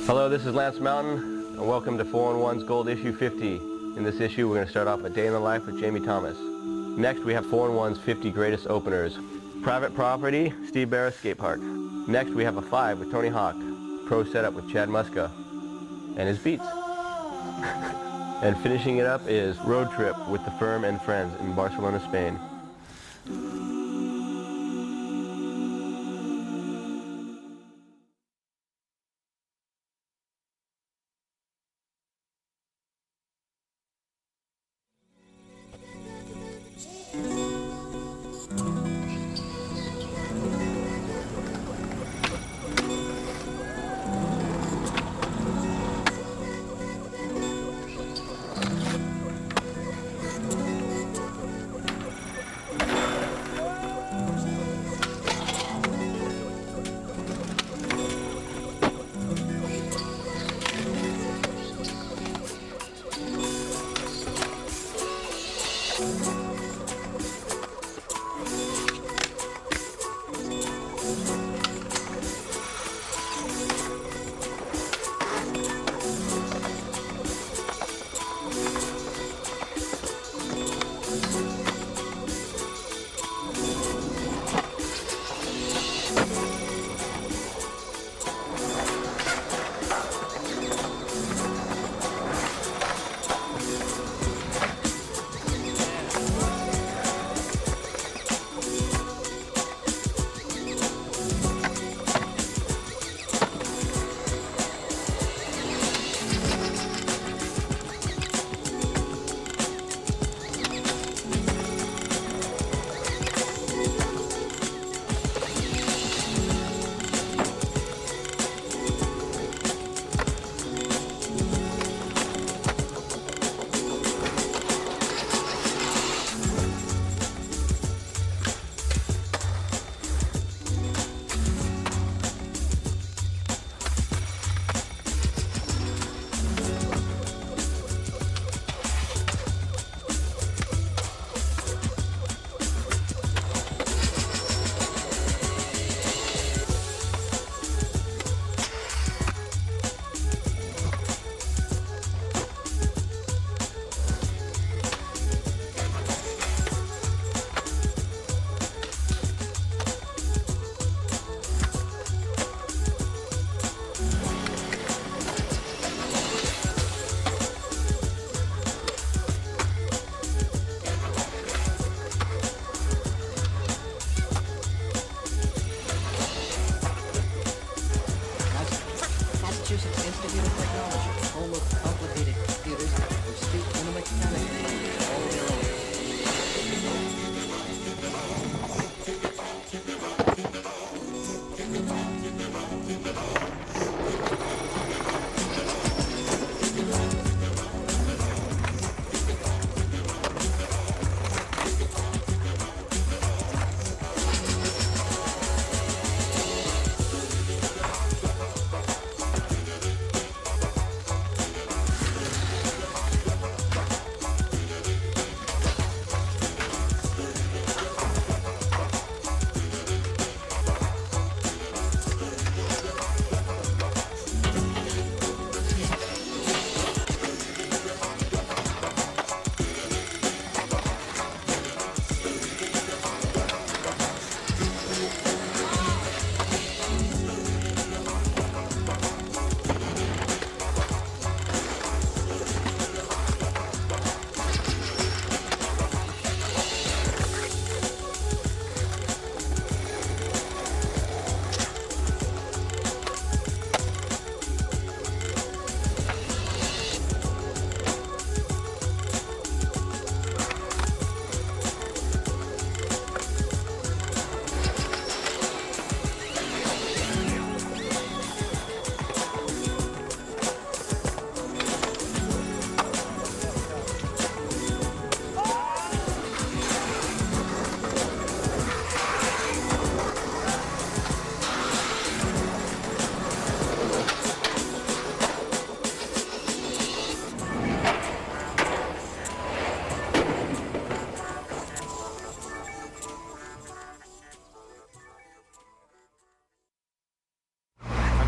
Hello, this is Lance Mountain, and welcome to 4-in-1's Gold Issue 50. In this issue, we're going to start off a day in the life with Jamie Thomas. Next, we have 4-in-1's 50 greatest openers. Private Property, Steve Barris Skate Park. Next, we have a 5 with Tony Hawk. Pro Setup with Chad Muska and his beats. And finishing it up is Road Trip with The Firm and Friends in Barcelona, Spain.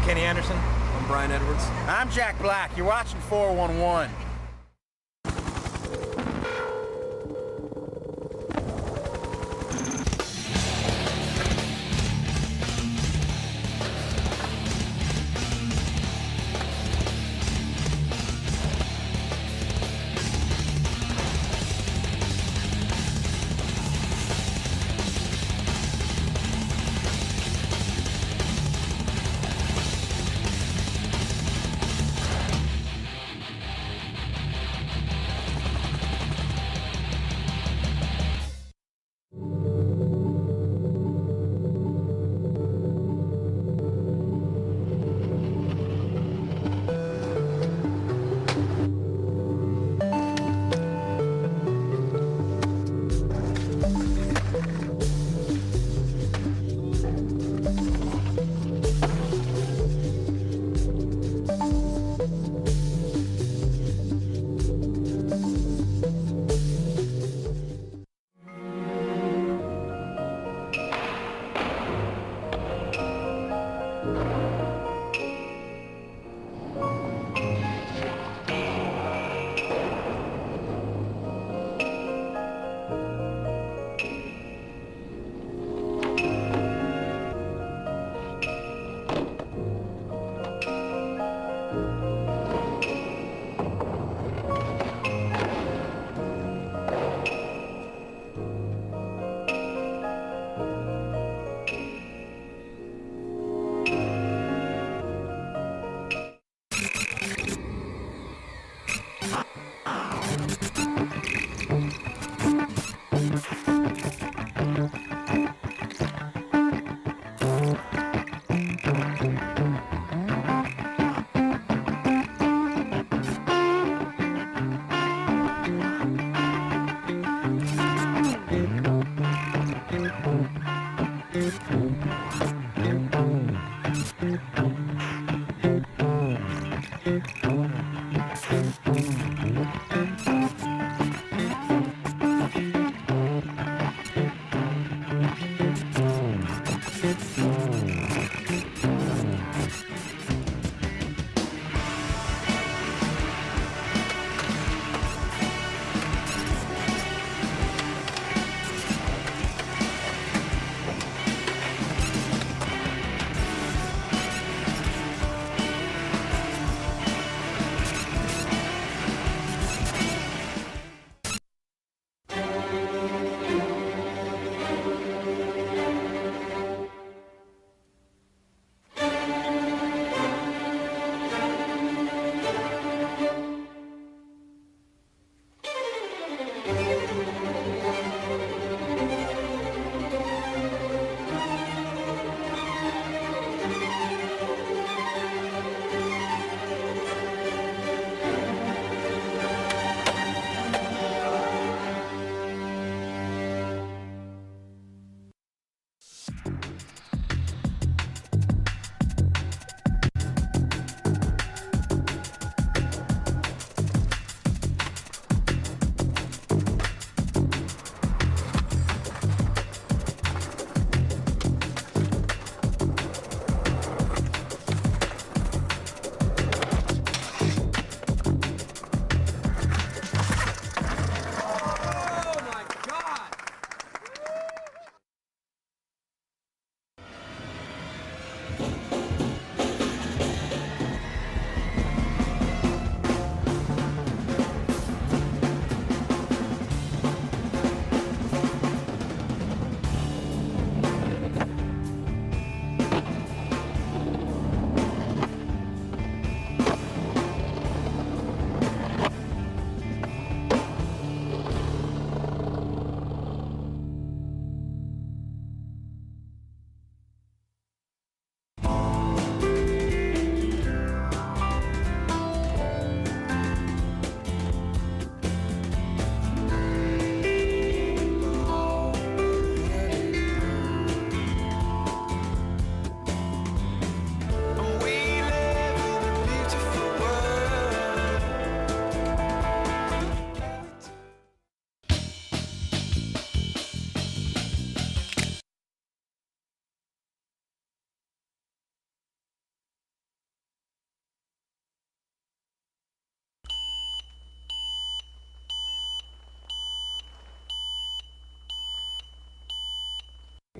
Kenny Anderson. I'm Brian Edwards. I'm Jack Black. You're watching 411.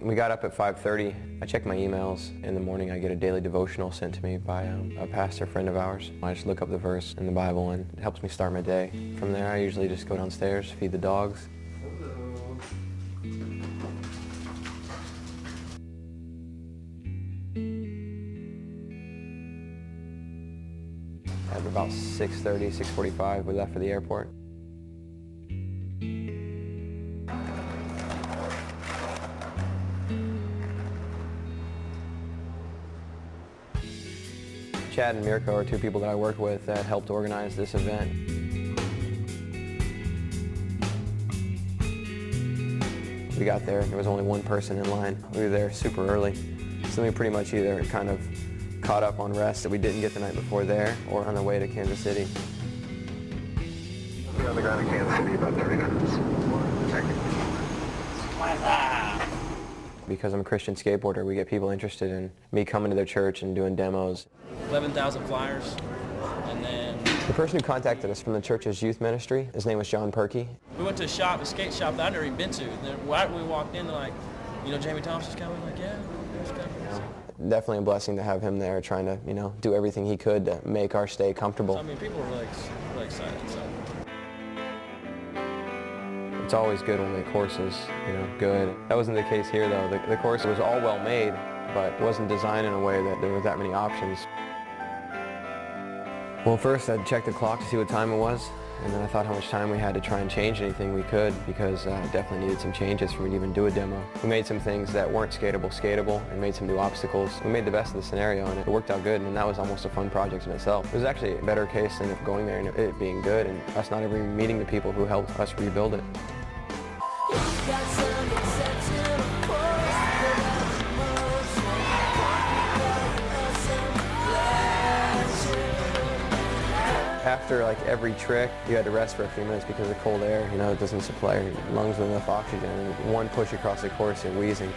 We got up at 5:30. I check my emails. In the morning I get a daily devotional sent to me by a pastor friend of ours. I just look up the verse in the Bible and it helps me start my day. From there I usually just go downstairs, feed the dogs. At about 6:30, 6:45 we left for the airport. Chad and Mirko are two people that I worked with that helped organize this event. We got there was only one person in line. We were there super early. So we pretty much either kind of caught up on rest that we didn't get the night before there or on the way to Kansas City. We're on the ground in Kansas City about 30 minutes. Because I'm a Christian skateboarder, we get people interested in me coming to their church and doing demos. 11,000 flyers, and then The person who contacted us from the church's youth ministry, his name was John Perkey. we went to a skate shop that I'd never even been to. And then right when we walked in, they're like, you know, Jamie Thomas is coming. Like, yeah, he's coming. Definitely a blessing to have him there, trying to, do everything he could to make our stay comfortable. So, I mean, people were really excited. So. It's always good when the course is, good. That wasn't the case here, though. The course was all well made, but wasn't designed in a way that there were that many options. Well, first I'd check the clock to see what time it was, and then I thought how much time we had to try and change anything we could, because I definitely needed some changes for me to even do a demo. We made some things that weren't skatable, and made some new obstacles. We made the best of the scenario, and it worked out good, and that was almost a fun project in itself. It was actually a better case than if going there and it being good, and us not ever meeting the people who helped us rebuild it. After every trick, you had to rest for a few minutes because of the cold air. It doesn't supply your lungs with enough oxygen. And one push across the course, you're wheezing.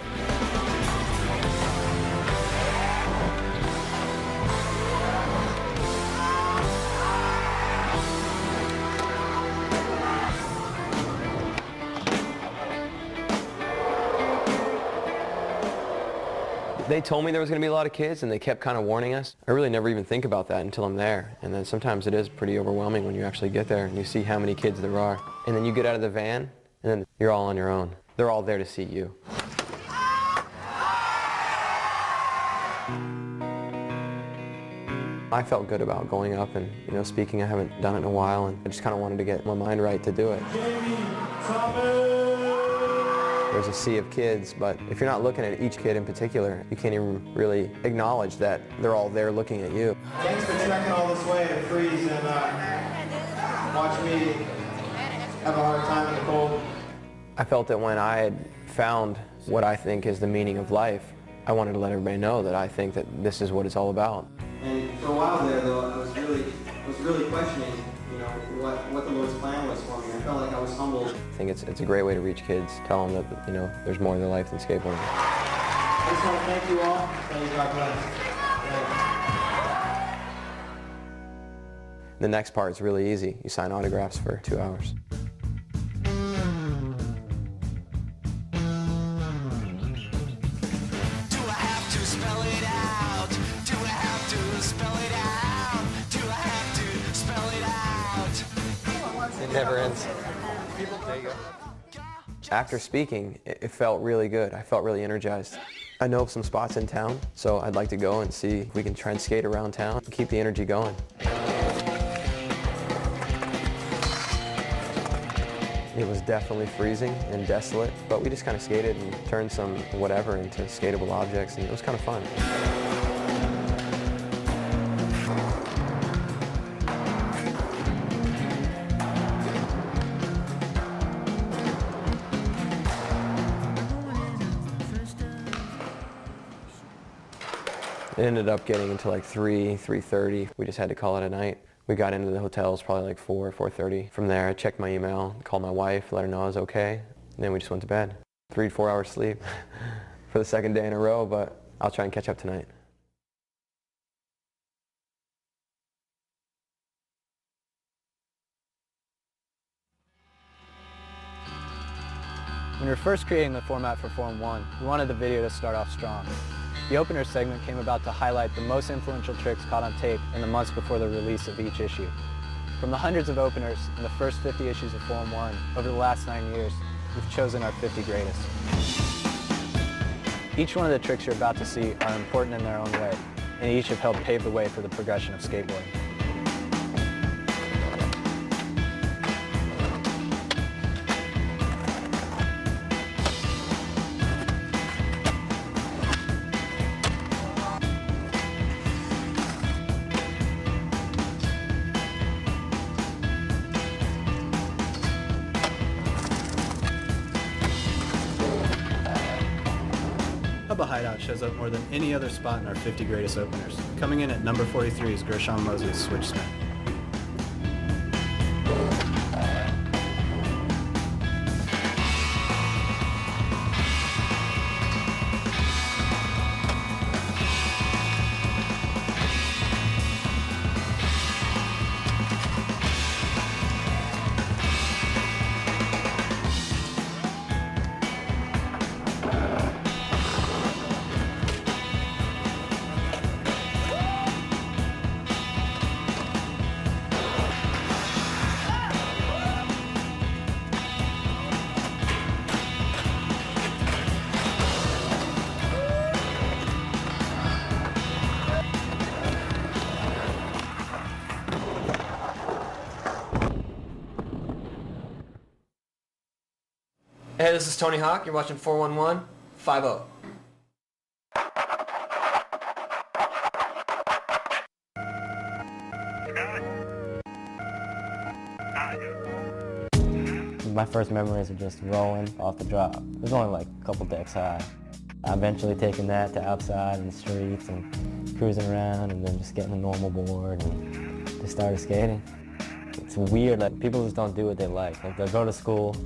They told me there was going to be a lot of kids, and they kept kind of warning us. I really never even think about that until I'm there. And then sometimes it is pretty overwhelming when you actually get there and you see how many kids there are. And then you get out of the van, and then you're all on your own. They're all there to see you. I felt good about going up and, speaking. I haven't done it in a while, and I just kind of wanted to get my mind right to do it. There's a sea of kids, but if you're not looking at each kid in particular, you can't even really acknowledge that they're all there looking at you. Thanks for trekking all this way to freeze and watch me have a hard time in the cold. I felt that when I had found what I think is the meaning of life, I wanted to let everybody know that I think that this is what it's all about. And for a while there, though, I was really questioning, what the Lord's plan was for me. I felt like I was humbled. I think it's a great way to reach kids, tell them that, there's more in their life than skateboarding. I just want to thank you all. Thank you, God bless. The next part is really easy. You sign autographs for 2 hours. It never ends. There you go. After speaking, it felt really good. I felt really energized. I know of some spots in town, so I'd like to go and see if we can try and skate around town and keep the energy going. It was definitely freezing and desolate, but we just kind of skated and turned some whatever into skatable objects, and it was kind of fun. It ended up getting into 3:30. We just had to call it a night. We got into the hotels probably 4:30. From there, I checked my email, called my wife, let her know I was okay, and then we just went to bed. 3 to 4 hours sleep for the second day in a row, but I'll try and catch up tonight. When we were first creating the format for Forum 1, we wanted the video to start off strong. The opener segment came about to highlight the most influential tricks caught on tape in the months before the release of each issue. From the hundreds of openers in the first 50 issues of Forum 1 over the last 9 years, we've chosen our 50 greatest. Each one of the tricks you're about to see are important in their own way, and each have helped pave the way for the progression of skateboarding. Hubba Hideout shows up more than any other spot in our 50 greatest openers. Coming in at number 43 is Gershon Moses' Switch Spin. Hey, this is Tony Hawk. You're watching 411 50. My first memories are just rolling off the drop. It was only like a couple decks high. I eventually taken that to outside in the streets and cruising around and then just getting a normal board and just started skating. It's weird, like people just don't do what they like. Like they'll go to school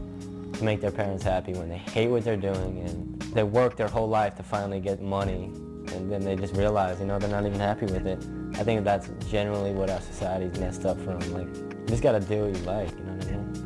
to make their parents happy when they hate what they're doing and they work their whole life to finally get money and then they just realize, you know, they're not even happy with it. I think that's generally what our society's messed up from. Like, you just gotta do what you like, you know what I mean?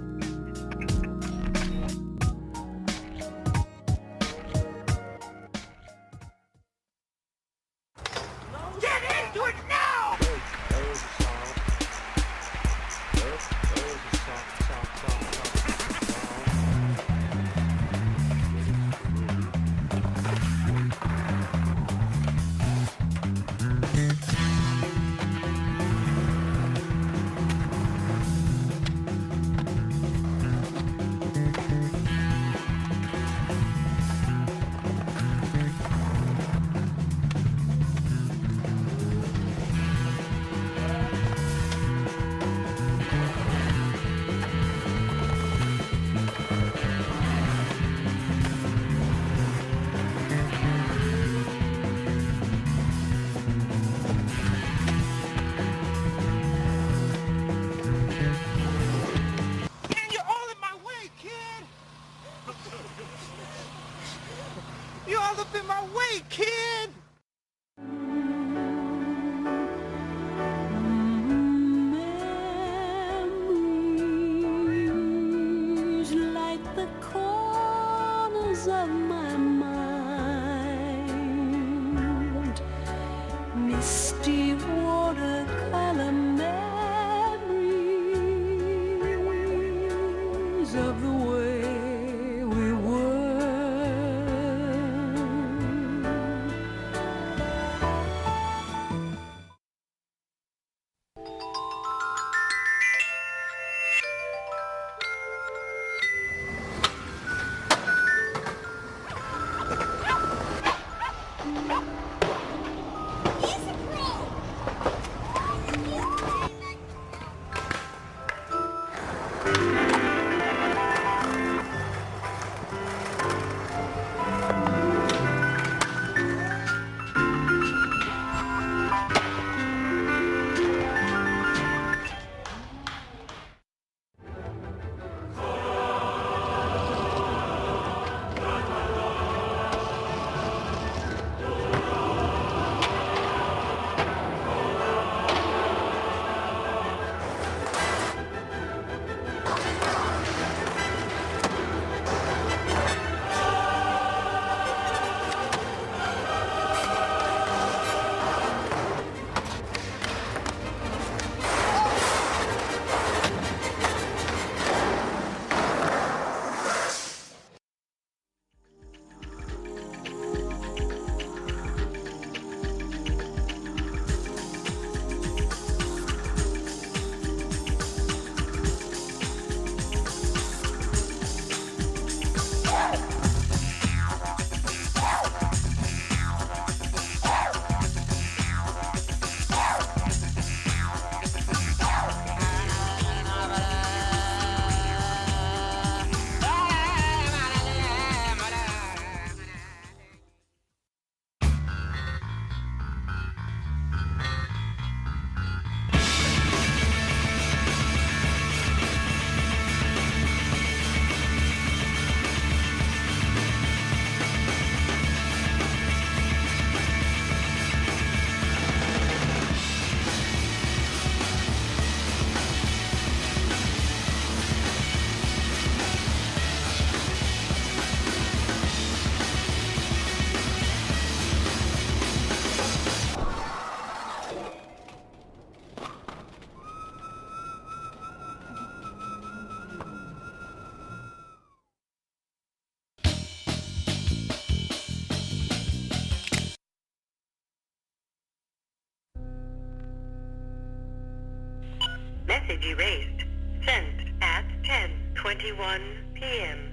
Message erased. Sent at 10:21 p.m.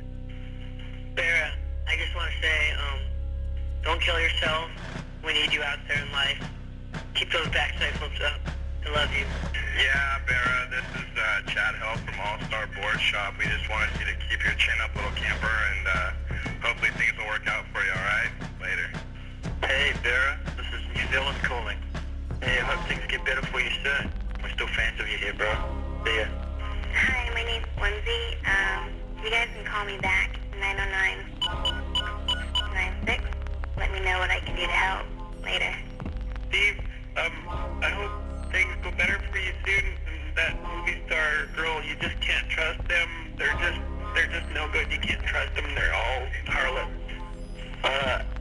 Barra, I just want to say, don't kill yourself. We need you out there in life. Keep those backside flips up. I love you. Yeah, Barra, this is Chad Hill from All-Star Board Shop. We just wanted you to keep your chin up, little camper, and hopefully things will work out for you, alright? Later. Hey, Barra, this is New Zealand calling. Hey, I hope things get better for you soon. We're still fans of you here, bro. See ya. Hi, my name's Lindsay. You guys can call me back, 909-96. Let me know what I can do to help. Later. Steve, I hope things go better for you soon. That movie star girl, you just can't trust them. They're just no good. You can't trust them. They're all harlots.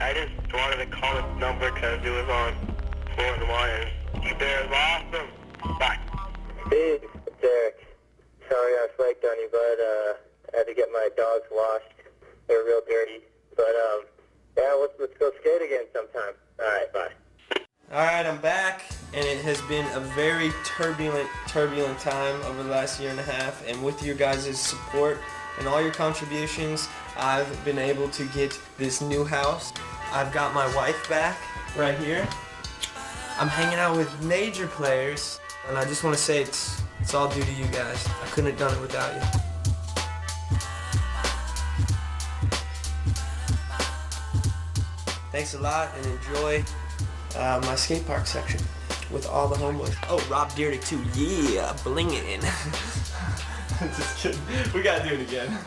I just wanted to call this number because it was on 4-1 and you Bears awesome. Bye. Steve, it's Eric. Sorry I flaked on you, but I had to get my dogs washed. They were real dirty. But yeah, let's go skate again sometime. All right, bye. Alright, I'm back, and it has been a very turbulent time over the last year and a half, and with your guys' support and all your contributions, I've been able to get this new house. I've got my wife back right here. I'm hanging out with major players, and I just want to say it's all due to you guys. I couldn't have done it without you. Thanks a lot, and enjoy my skate park section with all the homeboys. Oh, Rob Dyrdek too. Yeah, blingin'. Just kidding. We gotta do it again.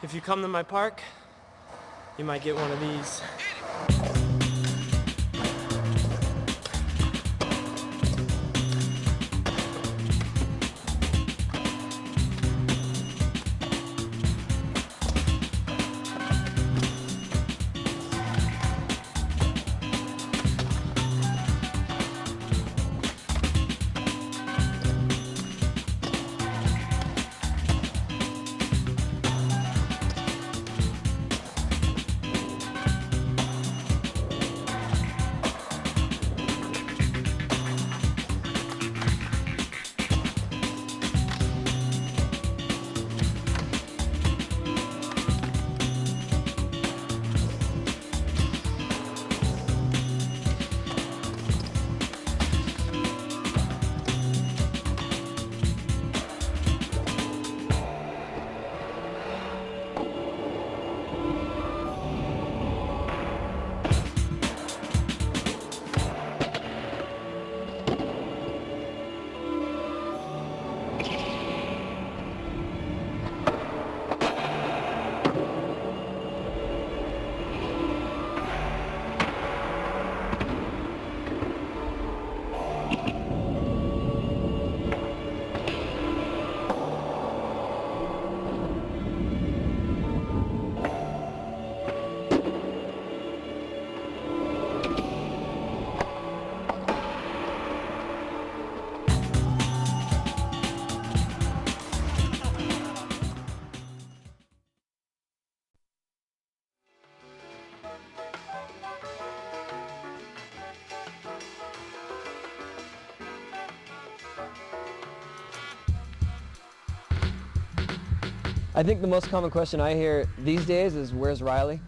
If you come to my park, you might get one of these. I think the most common question I hear these days is, where's Riley?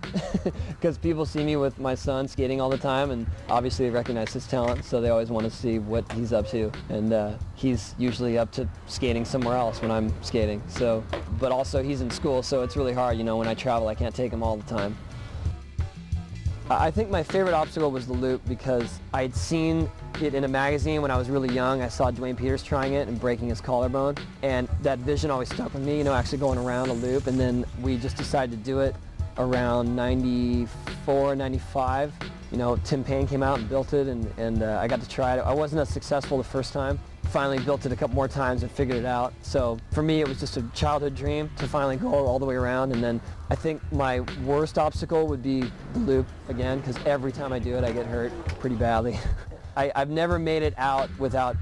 Because people see me with my son skating all the time, and obviously they recognize his talent, so they always want to see what he's up to. And he's usually up to skating somewhere else when I'm skating. So, but also he's in school, so it's really hard. You know, when I travel, I can't take him all the time. I think my favorite obstacle was the loop because I'd seen it in a magazine when I was really young. I saw Dwayne Peters trying it and breaking his collarbone, and that vision always stuck with me, you know, actually going around a loop. And then we just decided to do it around 94, 95. You know, Tim Payne came out and built it, and I got to try it. I wasn't as successful the first time. Finally built it a couple more times and figured it out. So for me, it was just a childhood dream to finally go all the way around. And then I think my worst obstacle would be the loop again, because every time I do it, I get hurt pretty badly. I've never made it out without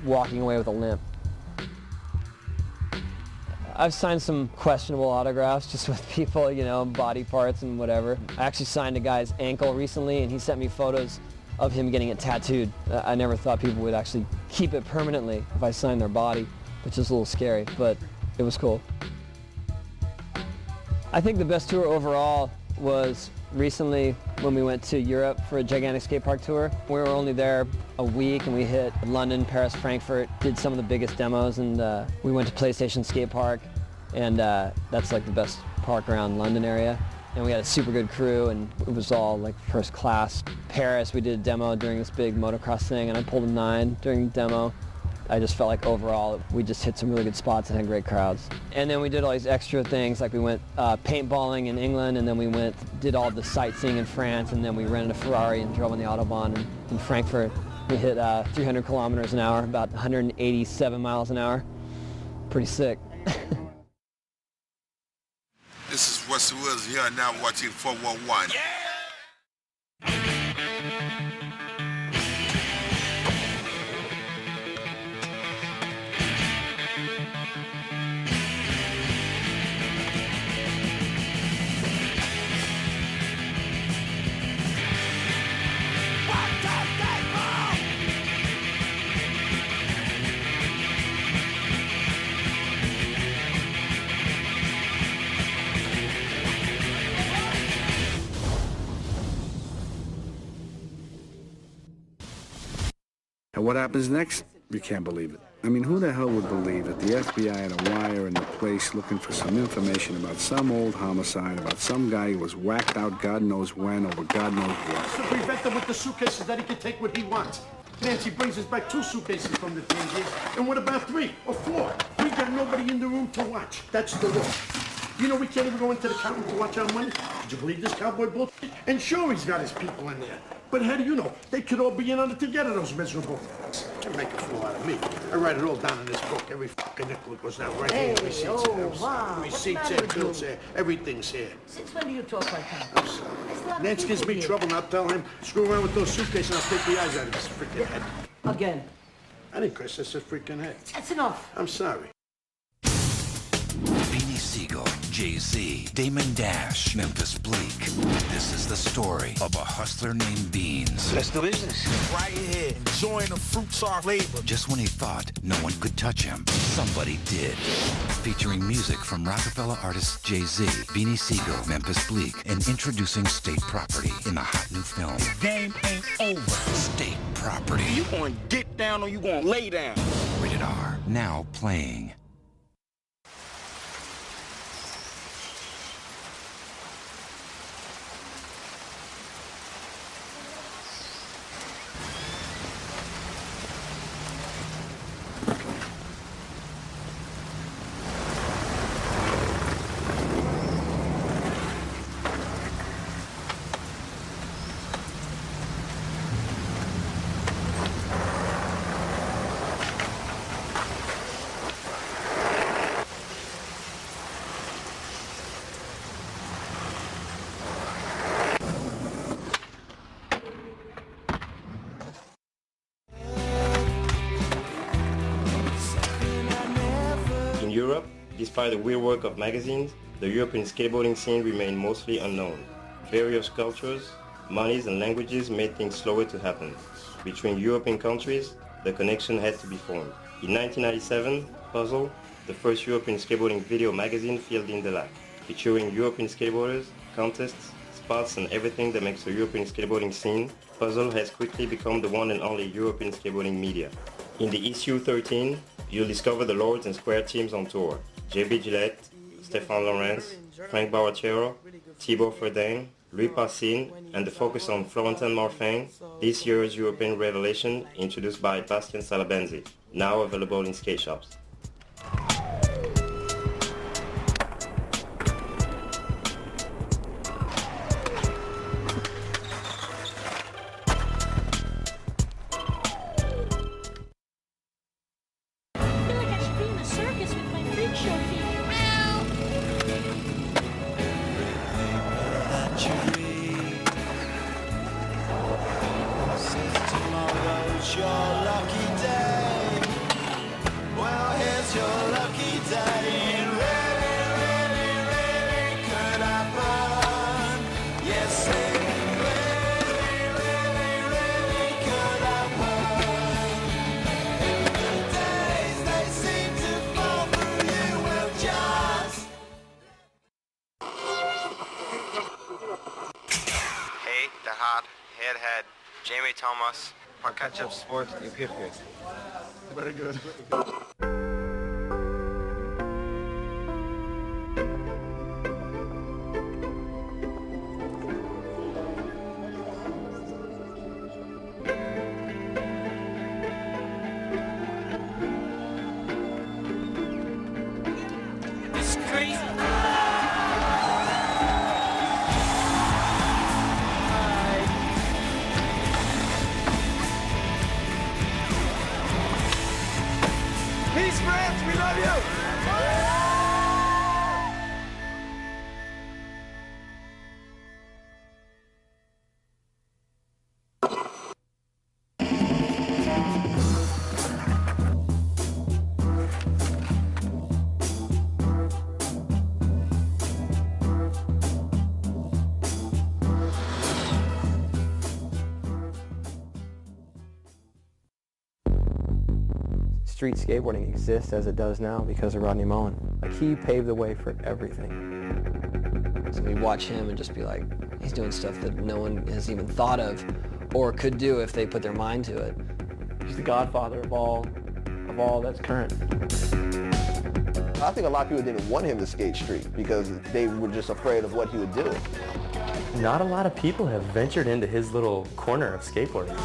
walking away with a limp. I've signed some questionable autographs just with people, you know, body parts and whatever. I actually signed a guy's ankle recently, and he sent me photos of him getting it tattooed. I never thought people would actually keep it permanently if I signed their body, which is a little scary, but it was cool. I think the best tour overall was recently when we went to Europe for a gigantic skate park tour. We were only there a week, and we hit London, Paris, Frankfurt, did some of the biggest demos, and we went to PlayStation Skate Park, and that's like the best park around London area. And we had a super good crew, and it was all like first class. Paris, we did a demo during this big motocross thing, and I pulled a 9 during the demo. I just felt like overall we just hit some really good spots and had great crowds. And then we did all these extra things, like we went paintballing in England, and then we did all the sightseeing in France, and then we rented a Ferrari and drove on the Autobahn in Frankfurt. We hit 300 kilometers an hour, about 187 miles an hour. Pretty sick. This is Wesley Willis here, now watching 411. Yeah! And what happens next? You can't believe it. I mean, who the hell would believe that the FBI had a wire in the place looking for some information about some old homicide, about some guy who was whacked out God knows when over God knows what. To prevent him with the suitcases that he can take what he wants. Nancy brings us back 2 suitcases from the Tangiers, and what about 3 or 4? We got nobody in the room to watch. That's the law. You know we can't even go into the accountant to watch our money? Did you believe this cowboy bullshit? And sure, he's got his people in there. But how do you know? They could all be in on it together, those miserable f***s. Can't make a fool out of me. I write it all down in this book. Every f***ing nickel goes down right here. Receipts Receipts here, bills here, everything's here. Since when do you talk like that? I'm sorry. Nance gives me trouble, and I'll tell him, screw around with those suitcases, and I'll take the eyes out of his freaking head. Again. I didn't curse, I said freaking head. That's enough. I'm sorry. Beanie Siegel, Jay-Z, Damon Dash, Memphis Bleak. This is the story of a hustler named Beans. Let's do business. Right here, enjoying the fruits of our labor. Just when he thought no one could touch him, somebody did. Featuring music from Rockefeller artist Jay-Z, Beanie Siegel, Memphis Bleak, and introducing State Property in the hot new film. Game ain't over. State Property. You gonna get down or you gonna lay down? Rated R. Now playing. In Europe, despite the weird work of magazines, the European skateboarding scene remained mostly unknown. Various cultures, monies and languages made things slower to happen. Between European countries, the connection had to be formed. In 1997, Puzzle, the first European skateboarding video magazine filled in the lab, featuring European skateboarders, contests, spots, and everything that makes the European skateboarding scene. Puzzle has quickly become the one and only European skateboarding media. In the issue 13, you'll discover the Lords and Square teams on tour. JB Gillette, Stéphane Lawrence, Frank Barachero, Thibaut Fredin, Louis Passine, and the focus on Florentin Morfin, this year's European revelation introduced by Bastien Salabenzi, now available in skate shops. Head, Jamie Thomas, on Catch-Up Sport i Pirke. Very good. This is crazy. Peace, friends. We love you. Street skateboarding exists as it does now because of Rodney Mullen. Like, he paved the way for everything. So we watch him and just be like, he's doing stuff that no one has even thought of or could do if they put their mind to it. He's the godfather of all that's current. I think a lot of people didn't want him to skate street because they were just afraid of what he would do. Not a lot of people have ventured into his little corner of skateboarding.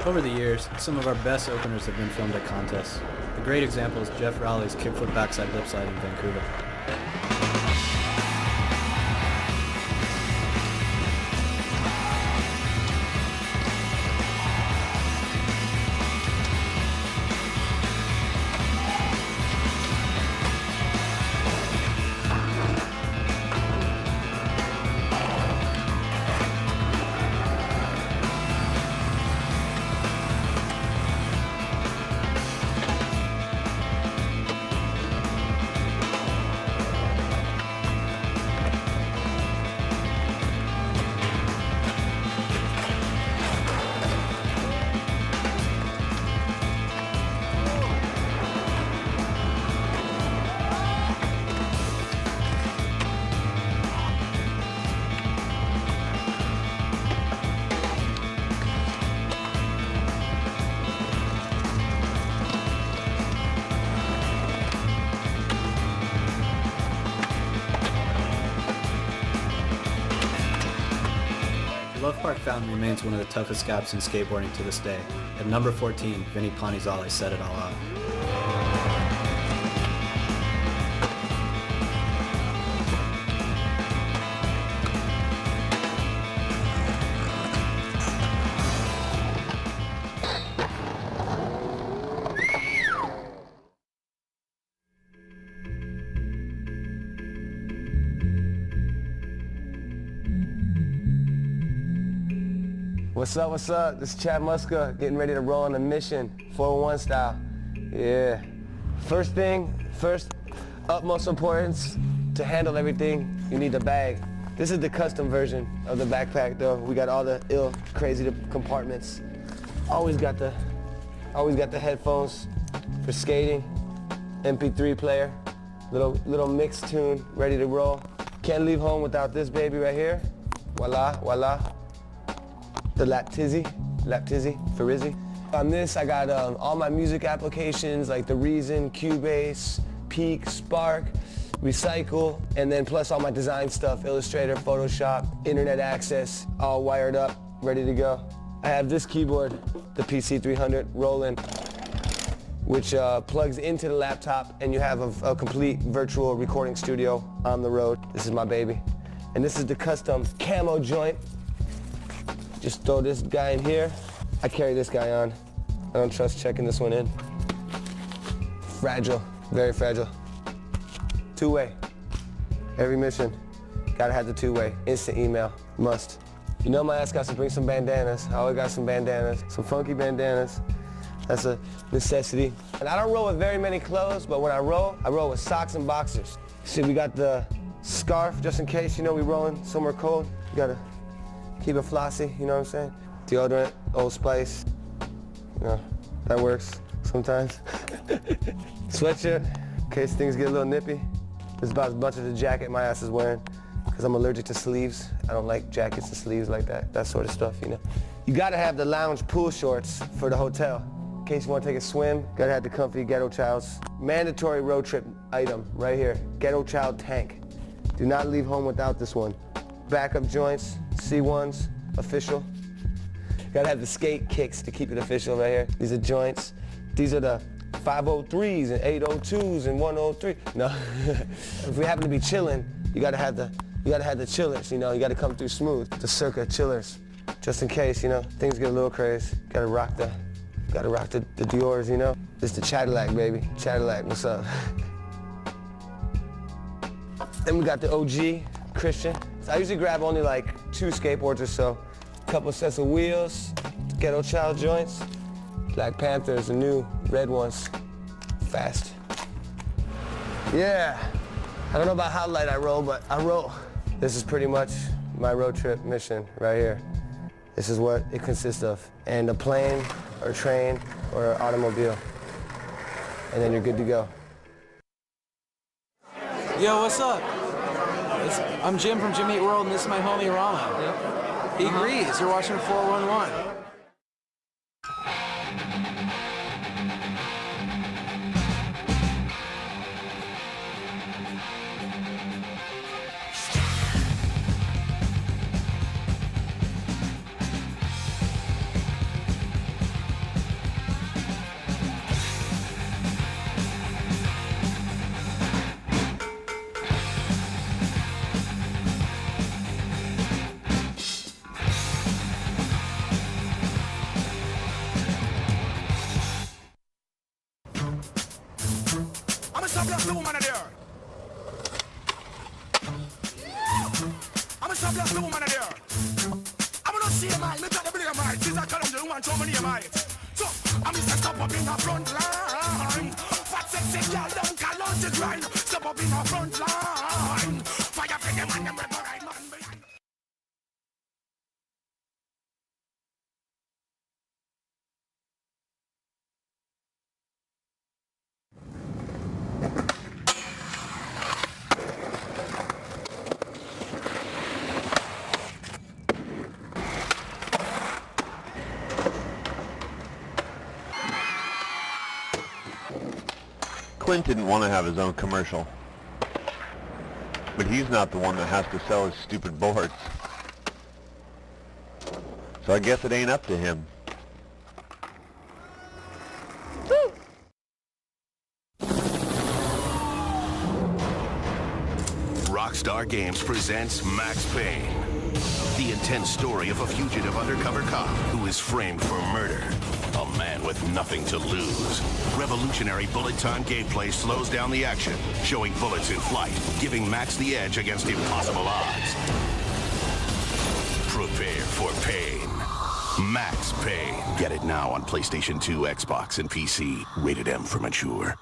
Over the years, some of our best openers have been filmed at contests. A great example is Jeff Rowley's kickflip backside lip slide in Vancouver. Love Park Fountain remains one of the toughest gaps in skateboarding to this day. At number 14, Vinny Ponizale set it all out. What's up, what's up? This is Chad Muska, getting ready to roll on a mission, 411 style. Yeah. First utmost importance, to handle everything, you need the bag. This is the custom version of the backpack though. We got all the crazy compartments. Always got the headphones for skating, MP3 player, little mix tune, ready to roll. Can't leave home without this baby right here. Voila, voila. The Laptizzy, Farizzi. On this, I got all my music applications like the Reason, Cubase, Peak, Spark, Recycle, and then plus all my design stuff, Illustrator, Photoshop, internet access, all wired up, ready to go. I have this keyboard, the PC300 Roland, which plugs into the laptop, and you have a complete virtual recording studio on the road. This is my baby. And this is the custom camo joint. Just throw this guy in here. I carry this guy on. I don't trust checking this one in. Fragile, very fragile. Two-way. Every mission, gotta have the two-way. Instant email, must. You know my ass got to bring some bandanas. I always got some bandanas, some funky bandanas. That's a necessity. And I don't roll with very many clothes, but when I roll with socks and boxers. See, we got the scarf, just in case, you know, we rolling somewhere cold. You gotta keep it flossy, you know what I'm saying? Deodorant, Old Spice, you know, that works sometimes. Sweatshirt, in case things get a little nippy. This is about as much as the jacket my ass is wearing, because I'm allergic to sleeves. I don't like jackets and sleeves like that sort of stuff, you know. You gotta have the lounge pool shorts for the hotel. In case you wanna take a swim, gotta have the comfy Ghetto Child's. Mandatory road trip item right here, Ghetto Child tank. Do not leave home without this one. Backup joints, C1s, official. Gotta have the skate kicks to keep it official right here. These are joints. These are the 503s and 802s and 103. No, if we happen to be chilling, you gotta have the chillers, you know, you gotta come through smooth. The Circa chillers, just in case, you know, things get a little crazy. Gotta rock the Dior's, you know. This is the Cadillac, baby. Cadillac, what's up? Then we got the OG, Christian. So I usually grab only like 2 skateboards or so. Couple sets of wheels, Ghetto Child joints. Black Panthers, the new red ones. Fast. Yeah. I don't know about how light I roll, but I roll. This is pretty much my road trip mission right here. This is what it consists of. And a plane, or a train, or an automobile. And then you're good to go. Yo, what's up? I'm Jim from Jim Eat World, and this is my homie Rama. Yep. He agrees. You're watching 411. Clint didn't want to have his own commercial, but he's not the one that has to sell his stupid boards. So I guess it ain't up to him. Rockstar Games presents Max Payne, the intense story of a fugitive undercover cop who is framed for murder. A man with nothing to lose. Revolutionary bullet time gameplay slows down the action, showing bullets in flight, giving Max the edge against impossible odds. Prepare for pain. Max Payne. Get it now on PlayStation 2, Xbox, and PC. Rated M for mature.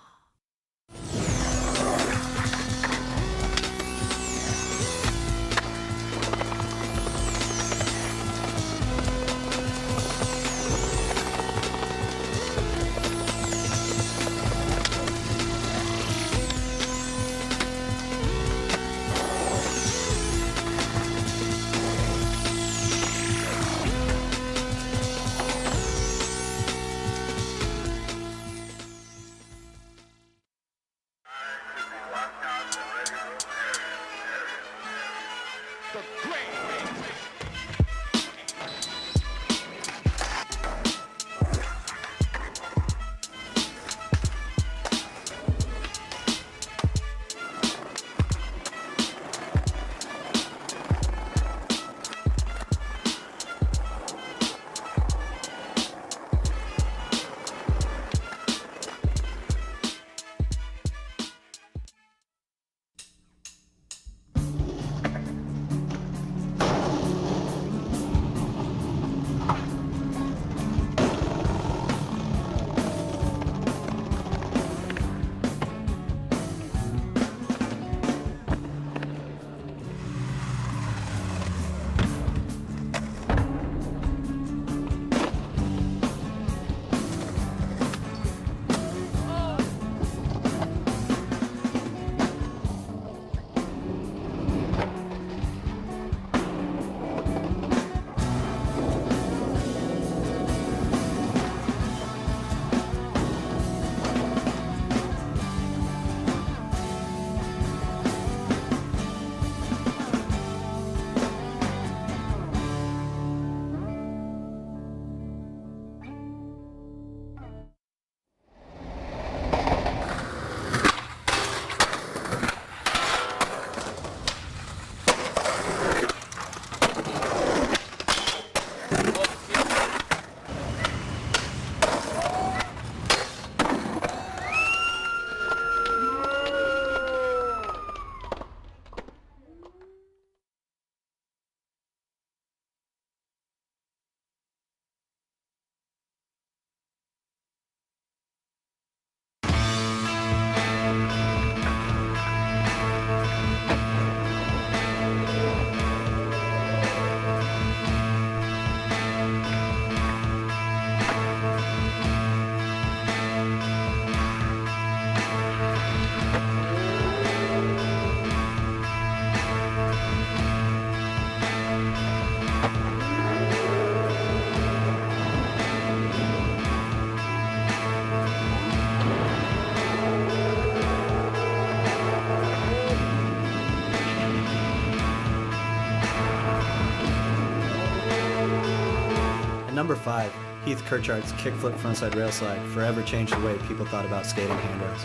Number 5, Heath Kirchhardt's kickflip frontside rail slide forever changed the way people thought about skating handrails.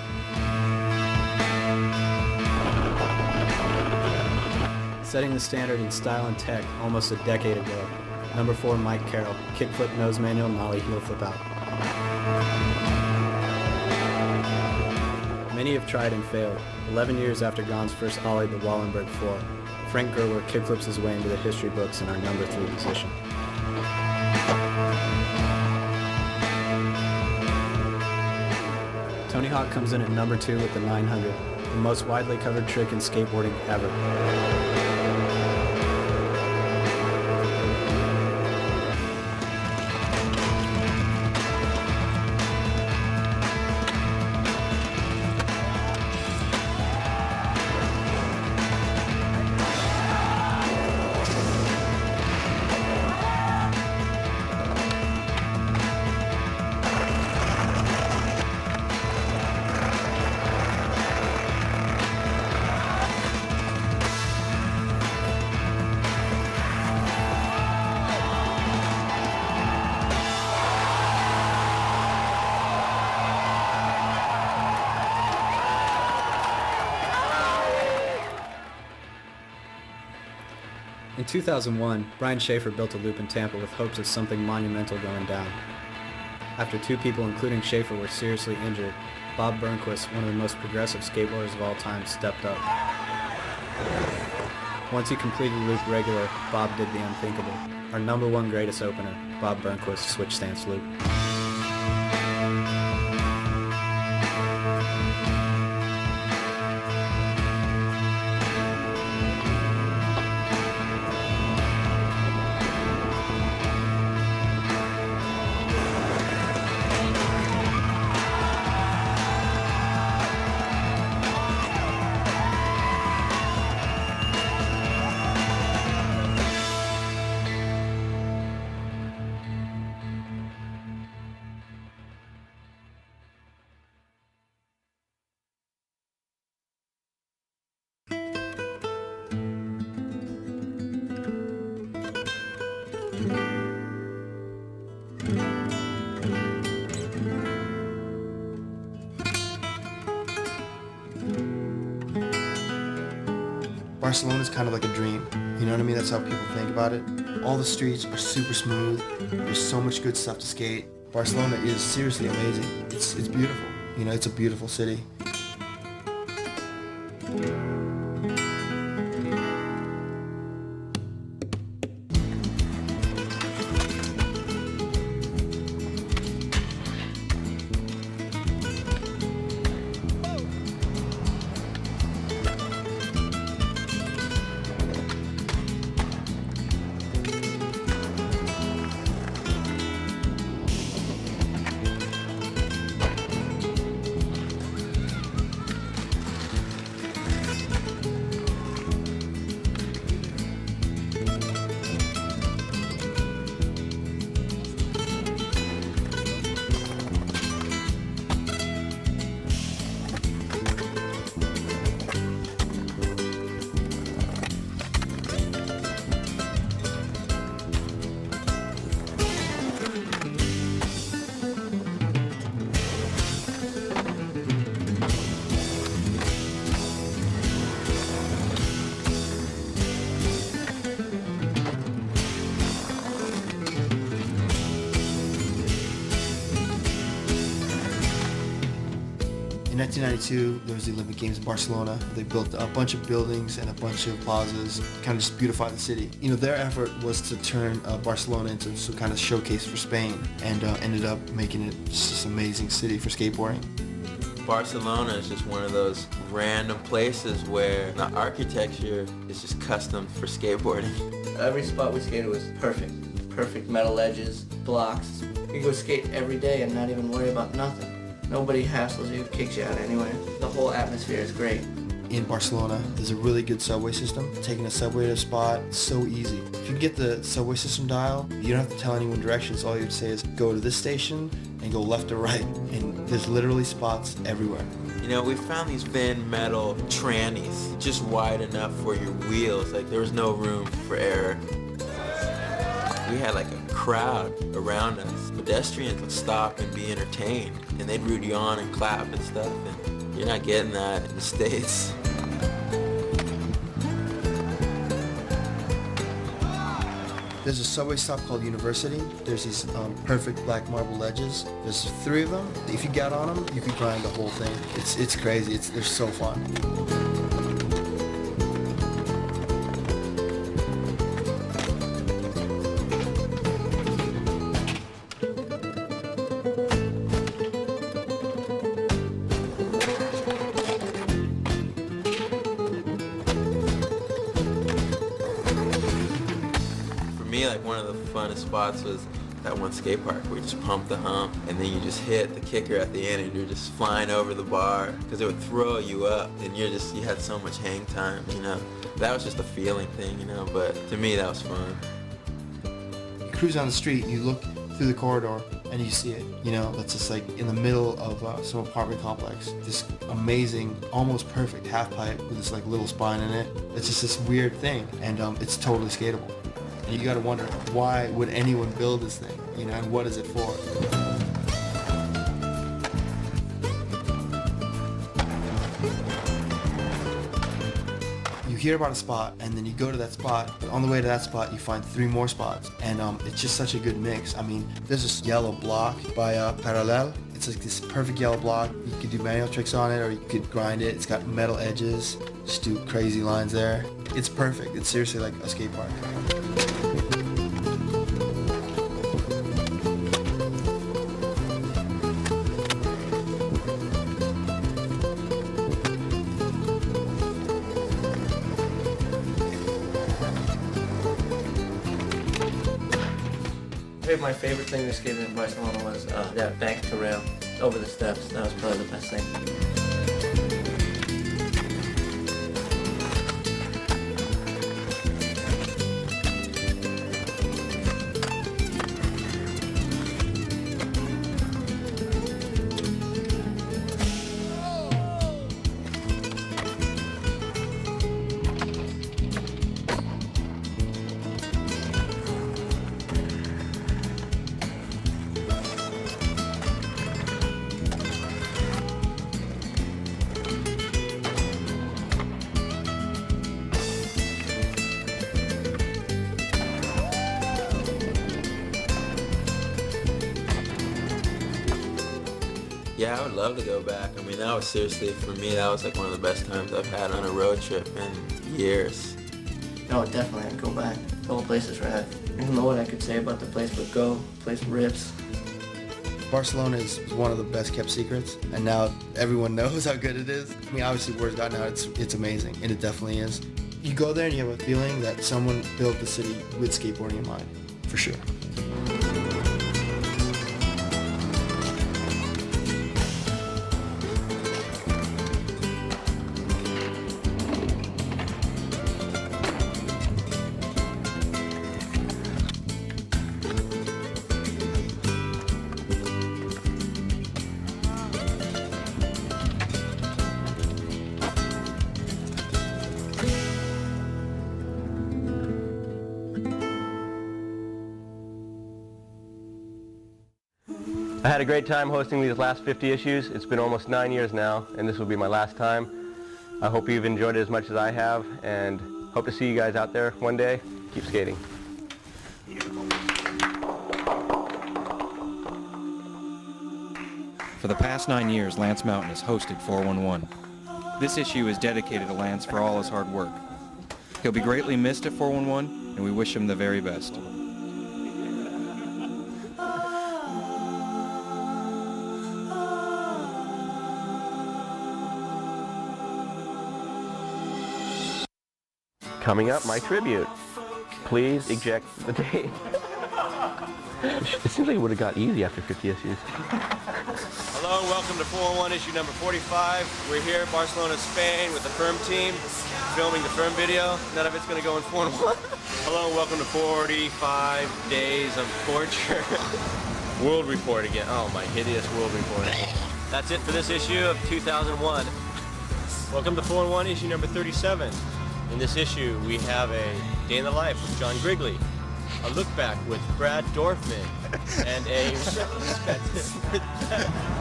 Setting the standard in style and tech almost a decade ago, number 4, Mike Carroll, kickflip nose manual nollie heel flip out. Many have tried and failed. 11 years after Gons first ollied the Wallenberg 4, Frank Gerwer kickflips his way into the history books in our number 3 position. Tony Hawk comes in at number 2 with the 900, the most widely covered trick in skateboarding ever. In 2001, Brian Schaefer built a loop in Tampa with hopes of something monumental going down. After 2 people, including Schaefer, were seriously injured, Bob Burnquist, one of the most progressive skateboarders of all time, stepped up. Once he completed the loop regular, Bob did the unthinkable. our #1 greatest opener, Bob Burnquist's switch stance loop. Barcelona's kind of like a dream, you know what I mean? That's how people think about it. All the streets are super smooth, there's so much good stuff to skate. Barcelona is seriously amazing. It's beautiful, you know, it's a beautiful city. In 1992, there was the Olympic Games in Barcelona. They built a bunch of buildings and a bunch of plazas, kind of just beautify the city. You know, their effort was to turn Barcelona into some kind of showcase for Spain, and ended up making it just this amazing city for skateboarding. Barcelona is just one of those random places where the architecture is just custom for skateboarding. Every spot we skated was perfect. Perfect metal edges, blocks. You could go skate every day and not even worry about nothing. Nobody hassles you, kicks you out anywhere. The whole atmosphere is great. In Barcelona, there's a really good subway system. Taking a subway to a spot, so easy. If you get the subway system dial, you don't have to tell anyone directions. All you have to say is go to this station and go left or right. And there's literally spots everywhere. You know, we found these thin metal trannies just wide enough for your wheels. Like, there was no room for error. We had like a crowd around us. Pedestrians would stop and be entertained, and they'd root you on and clap and stuff, and you're not getting that in the States. There's a subway stop called University. There's these perfect black marble ledges. There's 3 of them. If you got on them, you could grind the whole thing. It's crazy. They're so fun. Like, one of the funnest spots was that one skate park where you just pump the hump and then you just hit the kicker at the end and you're just flying over the bar because it would throw you up and you had so much hang time, you know. That was just a feeling thing, you know, but to me that was fun. You cruise down the street and you look through the corridor and you see it, you know. That's just like in the middle of some apartment complex. This amazing, almost perfect half pipe with this like little spine in it. It's just this weird thing, and it's totally skatable. And you gotta wonder, why would anyone build this thing, you know, and what is it for? You hear about a spot, and then you go to that spot, but on the way to that spot, you find 3 more spots, and it's just such a good mix. I mean, there's this yellow block by Parallel. It's like this perfect yellow block. You could do manual tricks on it, or you could grind it. It's got metal edges, just do crazy lines there. It's perfect. It's seriously like a skate park. Maybe my favorite thing to skate in Barcelona was that bank to rail over the steps. That was probably the best thing. Yeah, I would love to go back. I mean, that was seriously, for me, that was like one of the best times I've had on a road trip in years. No, definitely, I'd go back. The whole place is rad. I don't know what I could say about the place, but go. The place rips. Barcelona is one of the best kept secrets, and now everyone knows how good it is. I mean, obviously word's gotten out, it's amazing, and it definitely is. You go there and you have a feeling that someone built the city with skateboarding in mind, for sure. I had a great time hosting these last 50 issues. It's been almost 9 years now, and this will be my last time. I hope you've enjoyed it as much as I have, and hope to see you guys out there one day. Keep skating. For the past 9 years, Lance Mountain has hosted 411. This issue is dedicated to Lance for all his hard work. He'll be greatly missed at 411, and we wish him the very best. Coming up, my tribute. Please eject the tape. It seems like it would have got easy after 50 issues. Hello and welcome to 401 issue number 45. We're here in Barcelona, Spain with the Firm team, filming the Firm video. None of it's going to go in 401. Hello and welcome to 45 days of torture. World report again. Oh, my hideous world report. That's it for this issue of 2001. Welcome to 401 issue number 37. In this issue, we have a day in the life with John Grigley, a look back with Brad Dorfman, and a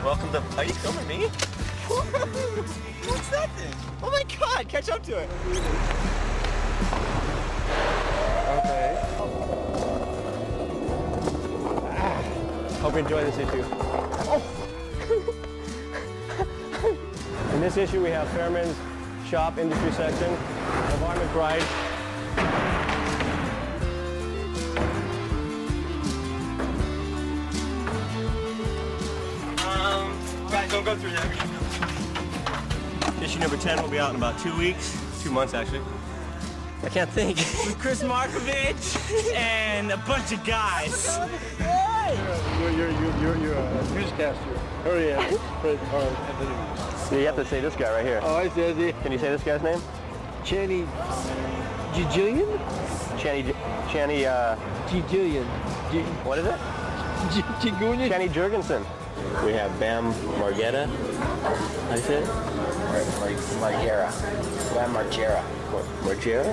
welcome to. Are you filming me? What's that thing? Oh my God! Catch up to it. Okay. Hope you enjoy this issue. Oh. In this issue, we have Fairman's Shop Industry Section, LeVar McBride. Right, don't go through that. Issue number 10 will be out in about 2 weeks. 2 months, actually. I can't think. With Chris Markovich and a bunch of guys. You're a newscaster. Hurry up. So you have to say this guy right here. Oh, I see. Can you say this guy's name? Channy Gigillion? Channy, Gigillion. What is it? Gigillion? Channy Jurgensen. We have Bam Margera. How do you say it? Margera. Bam Margera. Margera?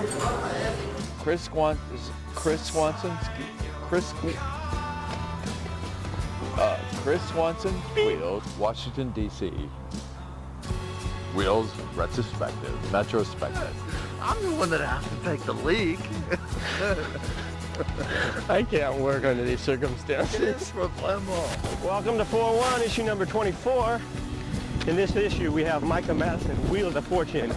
Chris Swanson. Chris Swanson, Wheels, Washington, D.C. Wheels, retrospective, metrospective. I'm the one that has to take the leak. I can't work under these circumstances. Welcome to 401, issue number 24. In this issue, we have Micah Madison, Wheel of the Fortune.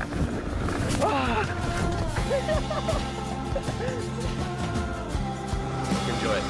Enjoy it.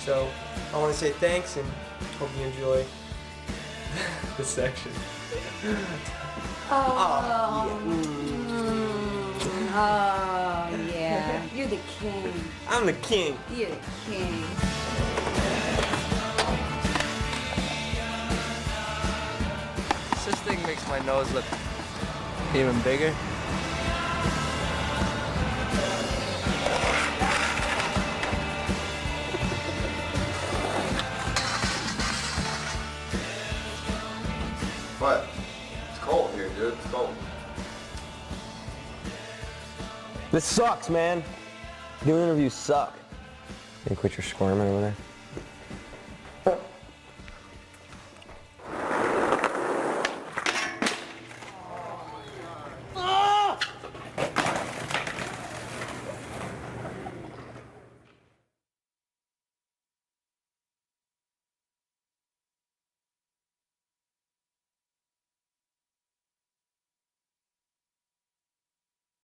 So I want to say thanks and hope you enjoy the section. Oh, yeah. You're the king. I'm the king. You're the king. This thing makes my nose look even bigger. What? It's cold here, dude. It's cold. This sucks, man. Doing interviews suck. You quit your squirming over there?